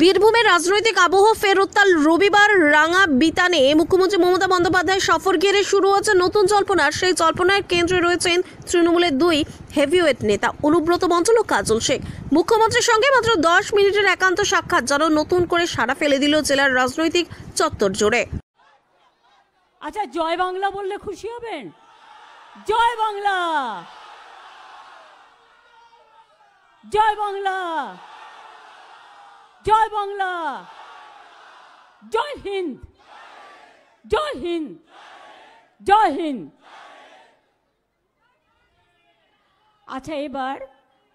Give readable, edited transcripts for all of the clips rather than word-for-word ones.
বীরভূমের রাজনৈতিক আবহ ফের উত্তাল। রবিবার রাঙা বিতানে মুখ্যমন্ত্রী মমতা বন্দ্যোপাধ্যায় সফর ঘিরে শুরু হচ্ছে নতুন জল্পনা। সেই জল্পনার কেন্দ্রে রয়েছেন তৃণমূলের দুই হেভিওয়েট নেতা অনুব্রত মণ্ডল ও কাজল শেখ। মুখ্যমন্ত্রীর সঙ্গে মাত্র 10 মিনিটের একান্ত সাক্ষাৎ যেন নতুন করে সাড়া ফেলে দিল জেলার রাজনৈতিক চত্বর জুড়ে। আচ্ছা, জয় বাংলা বললে খুশি হবেন? জয় বাংলা, জয় বাংলা, জয় বাংলা, জয় হিন্দ, জয় হিন্দ, জয় হিন্দ। আচ্ছা, এবার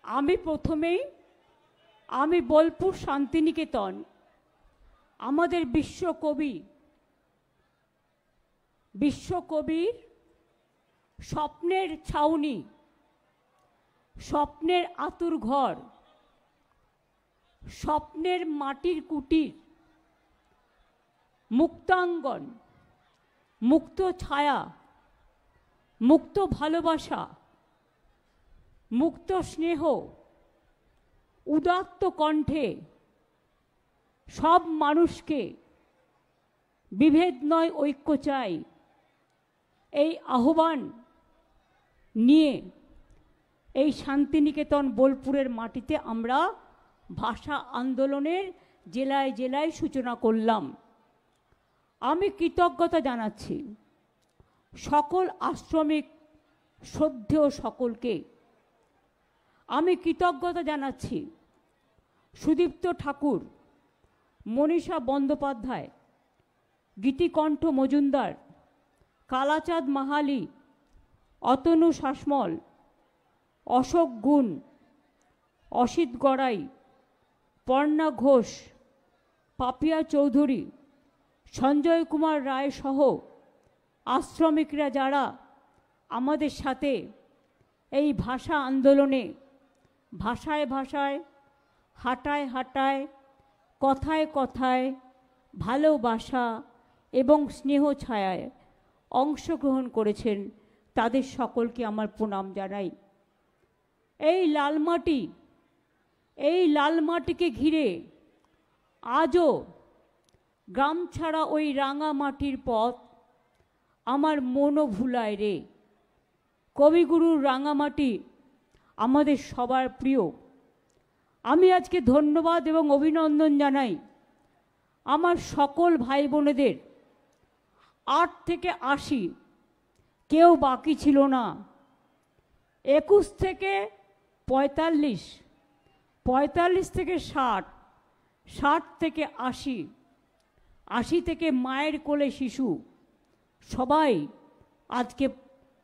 আমি বোলপুর শান্তিনিকেতন, আমাদের বিশ্বকবির স্বপ্নের ছাউনি, স্বপ্নের আতুর ঘর, স্বপ্নের মাটির কুটির, মুক্তাঙ্গন, মুক্ত ছায়া, মুক্ত ভালোবাসা, মুক্ত স্নেহ, উদাত্ত কণ্ঠে সব মানুষকে বিভেদ নয় ঐক্য চাই, এই আহ্বান নিয়ে এই শান্তিনিকেতন বোলপুরের মাটিতে আমরা ভাষা আন্দোলনের জেলায় জেলায় সূচনা করলাম। আমি কৃতজ্ঞতা জানাচ্ছি সকল আশ্রমিক শ্রদ্ধেয় সকলকে। আমি কৃতজ্ঞতা জানাচ্ছি সুদীপ্ত ঠাকুর, মনীষা বন্দ্যোপাধ্যায়, গীতিকণ্ঠ মজুমদার, কালাচাঁদ মাহালি, অতনু শাসমল, অশোক গুণ, অসিত গড়াই, পর্ণা ঘোষ, পাপিয়া চৌধুরী, সঞ্জয় কুমার রায় সহ আশ্রমিকরা যারা আমাদের সাথে এই ভাষা আন্দোলনে ভাষায় ভাষায়, হাঁটায় হাঁটায়, কথায় কথায় ভালোবাসা এবং স্নেহ ছায়ায় অংশগ্রহণ করেছেন, তাদের সকলকে আমার প্রণাম জানাই। এই লাল মাটিকে ঘিরে আজও গ্রাম ছাড়া ওই রাঙা মাটির পথ আমার মনও ভুলায় রে। কবিগুরুর রাঙামাটি আমাদের সবার প্রিয়। আমি আজকে ধন্যবাদ এবং অভিনন্দন জানাই আমার সকল ভাই বোনেদের। 8 থেকে 80 কেউ বাকি ছিল না। 21 থেকে 45, 45 থেকে 60, 60 থেকে 80, 80 থেকে মায়ের কোলে শিশু, সবাই আজকে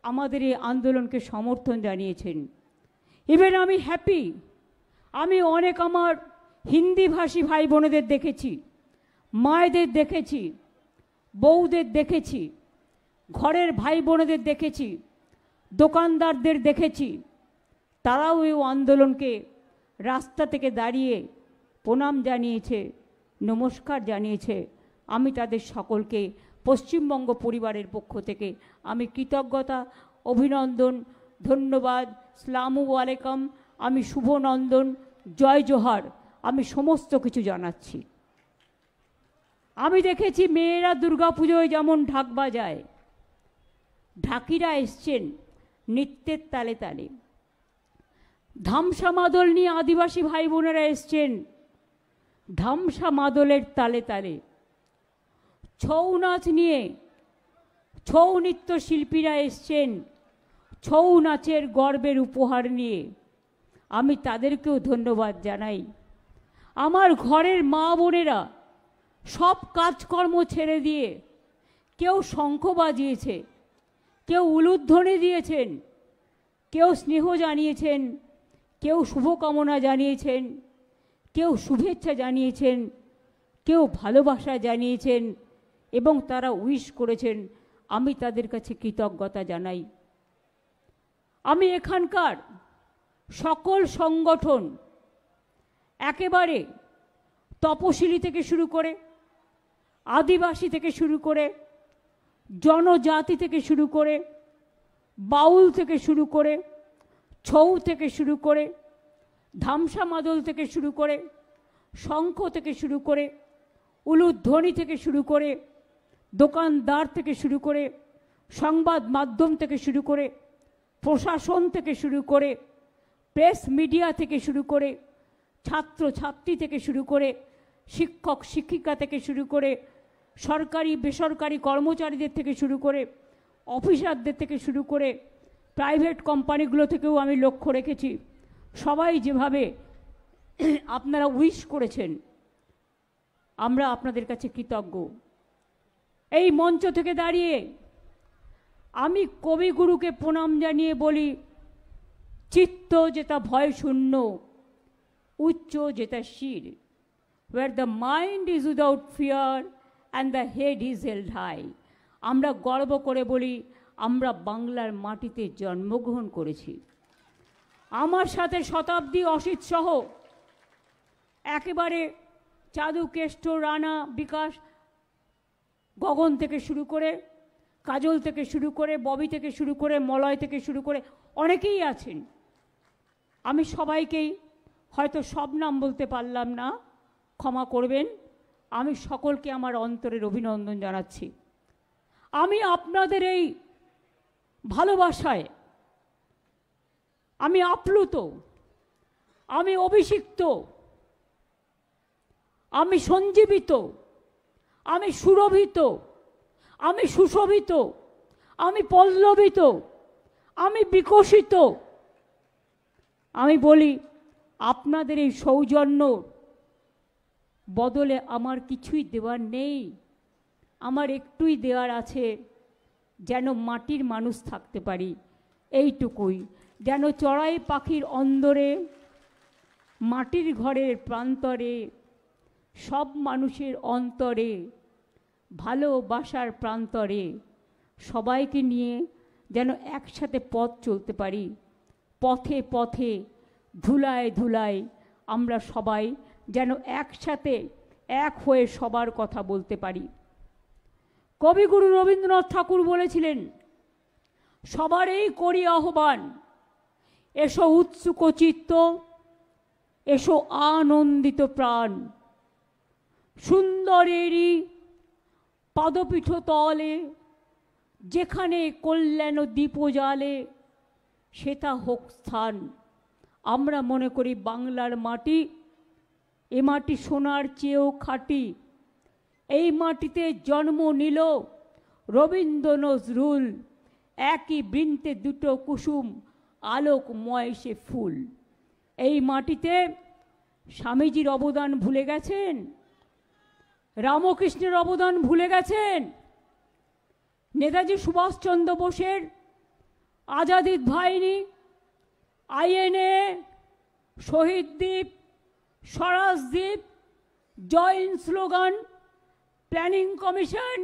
আমাদের এই আন্দোলনকে সমর্থন জানিয়েছেন। ইভেন আমি হ্যাপি, আমি অনেক আমার হিন্দিভাষী ভাই বোনেদের দেখেছি, মায়েদের দেখেছি, বউদের দেখেছি, ঘরের ভাই বোনেদের দেখেছি, দোকানদারদের দেখেছি। তারাও এই আন্দোলনকে রাস্তা থেকে দাঁড়িয়ে প্রণাম জানিয়েছে, নমস্কার জানিয়েছে। আমি তাদের সকলকে পশ্চিমবঙ্গ পরিবারের পক্ষ থেকে আমি কৃতজ্ঞতা, অভিনন্দন, ধন্যবাদ, আসসালামু আলাইকুম, আমি শুভনন্দন, জয় জোহার, আমি সমস্ত কিছু জানাচ্ছি। আমি দেখেছি মেয়েরা দুর্গাপুজোয় যেমন ঢাক বাজায়, ঢাকিরা এসছেন নৃত্যের তালে তালে। ধামসা মাদল নিয়ে আদিবাসী ভাই বোনেরা এসছেন ধামসা মাদলের তালে তালে। ছৌ নাচ নিয়ে ছৌ নৃত্য শিল্পীরা এসছেন ছৌ নাচের গর্বের উপহার নিয়ে। আমি তাদেরকেও ধন্যবাদ জানাই। আমার ঘরের মা বোনেরা সব কাজকর্ম ছেড়ে দিয়ে কেউ শঙ্খ বাজিয়েছে, কেউ উলুধ্বনি দিয়েছেন, কেউ স্নেহ জানিয়েছেন, কেউ শুভকামনা জানিয়েছেন, কেউ শুভেচ্ছা জানিয়েছেন, কেউ ভালোবাসা জানিয়েছেন এবং তারা উইশ করেছেন। আমি তাদের কাছে কৃতজ্ঞতা জানাই। আমি এখানকার সকল সংগঠন, একেবারে তপশিলি থেকে শুরু করে, আদিবাসী থেকে শুরু করে, জনজাতি থেকে শুরু করে, বাউল থেকে শুরু করে, ছৌ থেকে শুরু করে, ধামসা মাদল থেকে শুরু করে শঙ্খ থেকে শুরু করে, উলুধ্বনি থেকে শুরু করে, দোকানদার থেকে শুরু করে, সংবাদ মাধ্যম থেকে শুরু করে, প্রশাসন থেকে শুরু করে, প্রেস মিডিয়া থেকে শুরু করে, ছাত্র ছাত্রী থেকে শুরু করে, শিক্ষক শিক্ষিকা থেকে শুরু করে, সরকারি বেসরকারি কর্মচারীদের থেকে শুরু করে, অফিসারদের থেকে শুরু করে, প্রাইভেট কোম্পানিগুলো থেকেও আমি লক্ষ্য রেখেছি, সবাই যেভাবে আপনারা উইশ করেছেন, আমরা আপনাদের কাছে কৃতজ্ঞ। এই মঞ্চ থেকে দাঁড়িয়ে আমি কবিগুরুকে প্রণাম জানিয়ে বলি, চিত্ত যেটা ভয় শূন্য, উচ্চ যেটা শির, where the mind is without fear and the head is held high। আমরা গর্ব করে বলি আমরা বাংলার মাটিতে জন্মগ্রহণ করেছি। আমার সাথে শতাব্দী অসিত সহ একেবারে চাঁদু, কেষ্ট, রানা, বিকাশ, গগন থেকে শুরু করে, কাজল থেকে শুরু করে, ববি থেকে শুরু করে, মলয় থেকে শুরু করে অনেকেই আছেন। আমি সবাইকেই হয়তো সব নাম বলতে পারলাম না, ক্ষমা করবেন। আমি সকলকে আমার অন্তরের অভিনন্দন জানাচ্ছি। আমি আপনাদের এই ভালোবাসায় আমি আপ্লুত, আমি অভিষিক্ত, আমি সঞ্জীবিত, আমি সুরভিত, আমি সুশোভিত, আমি পল্লবিত, আমি বিকশিত। আমি বলি আপনাদের এই সৌজন্য বদলে আমার কিছুই দেওয়ার নেই, আমার একটুই দেওয়ার আছে, যেন মাটির মানুষ থাকতে পারি, এইটুকুই। যেন চড়াই পাখির অন্দরে, মাটির ঘরের প্রান্তরে, সব মানুষের অন্তরে, ভালোবাসার প্রান্তরে সবাইকে নিয়ে যেন একসাথে পথ চলতে পারি। পথে পথে, ধুলায় ধুলায় আমরা সবাই যেন একসাথে এক হয়ে সবার কথা বলতে পারি। কবিগুরু রবীন্দ্রনাথ ঠাকুর বলেছিলেন, সবারই করি আহ্বান, এসো উৎসুক চিত্ত, এসো আনন্দিত প্রাণ, সুন্দরেরই পাদপীঠ তলে, যেখানে কল্যাণ দীপ জ্বালে, সেটা হোক স্থান। আমরা মনে করি বাংলার মাটি, এ মাটি সোনার চেয়েও খাঁটি। এই মাটিতে জন্ম নিল রবীন্দ্র নজরুল, একই বৃন্তে দুটো কুসুম, আলোকময় সে ফুল। এই মাটিতে স্বামীজির অবদান ভুলে গেছেন, রামকৃষ্ণের অবদান ভুলে গেছেন, নেতাজি সুভাষচন্দ্র বোসের আজাদির বাহিনী, আইএনএ, শহীদ দ্বীপ, স্বরাজ দ্বীপ, joint slogan, planning commission,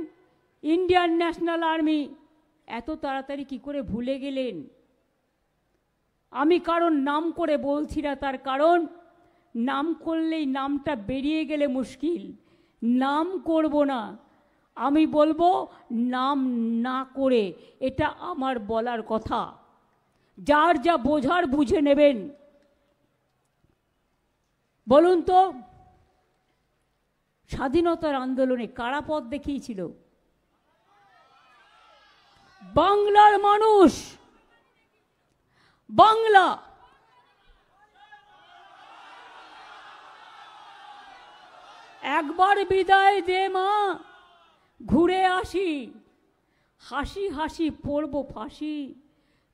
Indian national army এত তাড়াতাড়ি কি করে ভুলে গেলেন? আমি কারণ নাম করে বলছি না, তার কারণ নাম করলেই নামটা বেরিয়ে গেলে মুশকিল। নাম করব না, আমি বলবো নাম না করে, এটা আমার বলার কথা। যার যা বোঝার বুঝে নেবেন। বলুন তো, স্বাধীনতার আন্দোলনে কারা পথ দেখিয়েছিল? বাংলার মানুষ। বাংলা একবার বিদায় দে মা, ঘুরে আসি, হাসি হাসি পড়ব ফাঁসি,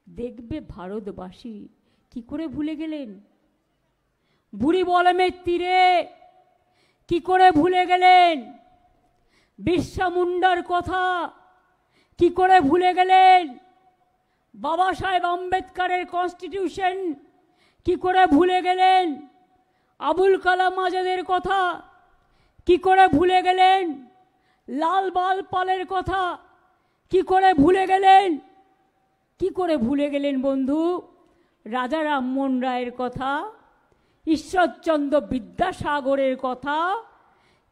দেখবে ভারতবাসী। কি করে ভুলে গেলেন? বুড়ি বলমের তীরে কি করে ভুলে গেলেন? বিরসা মুন্ডার কথা কি করে ভুলে গেলেন? বাবা সাহেব আম্বেদকরের কনস্টিটিউশন কি করে ভুলে গেলেন? আবুল কালাম আজাদের কথা কি করে ভুলে গেলেন? লাল বাল পালের কথা কি করে ভুলে গেলেন? কি করে ভুলে গেলেন বন্ধু? রাজা রামমোহন রায়ের কথা, ঈশ্বরচন্দ্র বিদ্যাসাগরের কথা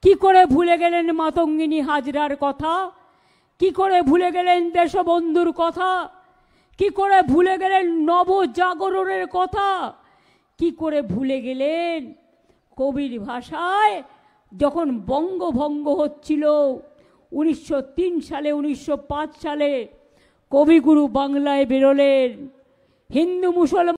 কি করে ভুলে গেলেন? মাতঙ্গিনী হাজরার কথা কি করে ভুলে গেলেন? দেশবন্ধুর কথা কি করে ভুলে গেলেন? নবজাগরণের কথা কি করে ভুলে গেলেন? কবির ভাষায় যখন বঙ্গভঙ্গ হচ্ছিল 1903 সালে 1905 সালে কবিগুরু বাংলায় বেরোলেন। হিন্দু মুসলমান